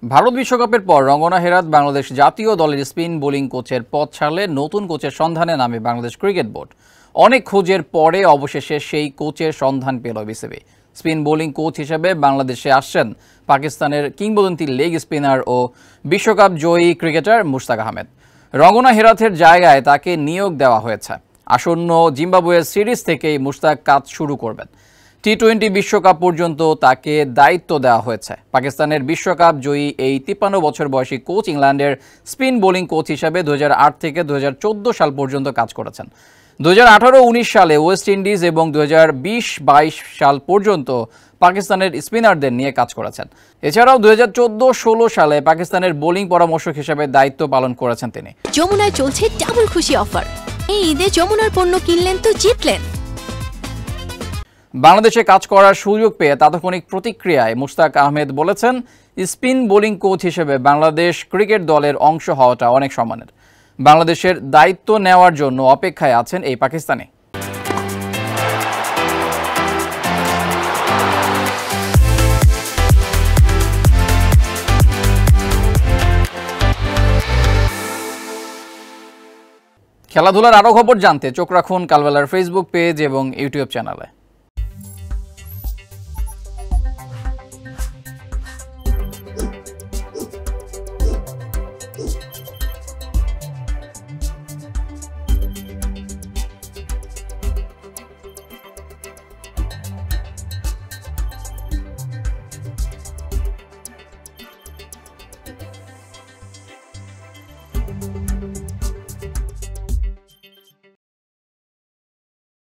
ভারত বিশ্বকাপের পর রঙ্গনা হেরাত বাংলাদেশ জাতীয় দলের স্পিন বোলিং কোচের পদ ছাড়লে নতুন কোচের সন্ধানে নামে বাংলাদেশ ক্রিকেট বোর্ড। অনেক খোঁজের পরে অবশেষে সেই কোচের সন্ধান পেল বিসিবি। স্পিন বোলিং কোচ হিসেবে বাংলাদেশে আসছেন পাকিস্তানের কিংবদন্তি লেগ স্পিনার ও বিশ্বকাপ জয়ী ক্রিকেটার মুশতাক আহমেদ। রঙ্গনা হেরাতের জায়গায় তাকে নিয়োগ দেওয়া হয়েছে। আসন্ন জিম্বাবুয়ের সিরিজ থেকেই মুশতাক কাজ শুরু করবেন। টি-20 বিশ্বকাপ পর্যন্ত তাকে দায়িত্ব দেওয়া হয়েছে। পাকিস্তানের বিশ্বকাপ জয়ী এই 53 বছর বয়সী কোচ ইংল্যান্ডের স্পিন বোলিং কোচ হিসেবে 2008 থেকে 2014 সাল পর্যন্ত কাজ করেছেন। 2018-19 সালে ওয়েস্ট ইন্ডিজ এবং 2020-22 সাল পর্যন্ত পাকিস্তানের স্পিনারদের নিয়ে কাজ করেছেন। এছাড়াও 2014-16 সালে পাকিস্তানের বোলিং পরামর্শক হিসেবে দায়িত্ব পালন করেছেন তিনি। যমুনায় চলছে ডাবল খুশি অফার। এই ঈদে যমুনার পণ্য কিনলেন তো জিতলেন। বাংলাদেশে কাজ করার সুযোগ পেয়ে তাৎক্ষণিক প্রতিক্রিয়ায় মুশতাক আহমেদ বলেছেন, স্পিন বোলিং কোচ হিসেবে বাংলাদেশ ক্রিকেট দলের অংশ হওয়াটা অনেক সম্মানের। বাংলাদেশের দায়িত্ব নেওয়ার জন্য অপেক্ষায় আছেন এই পাকিস্তানি। খেলাধুলার আরও খবর জানতে চোখ রাখুন কালবেলার ফেসবুক পেজ এবং ইউটিউব চ্যানেলে।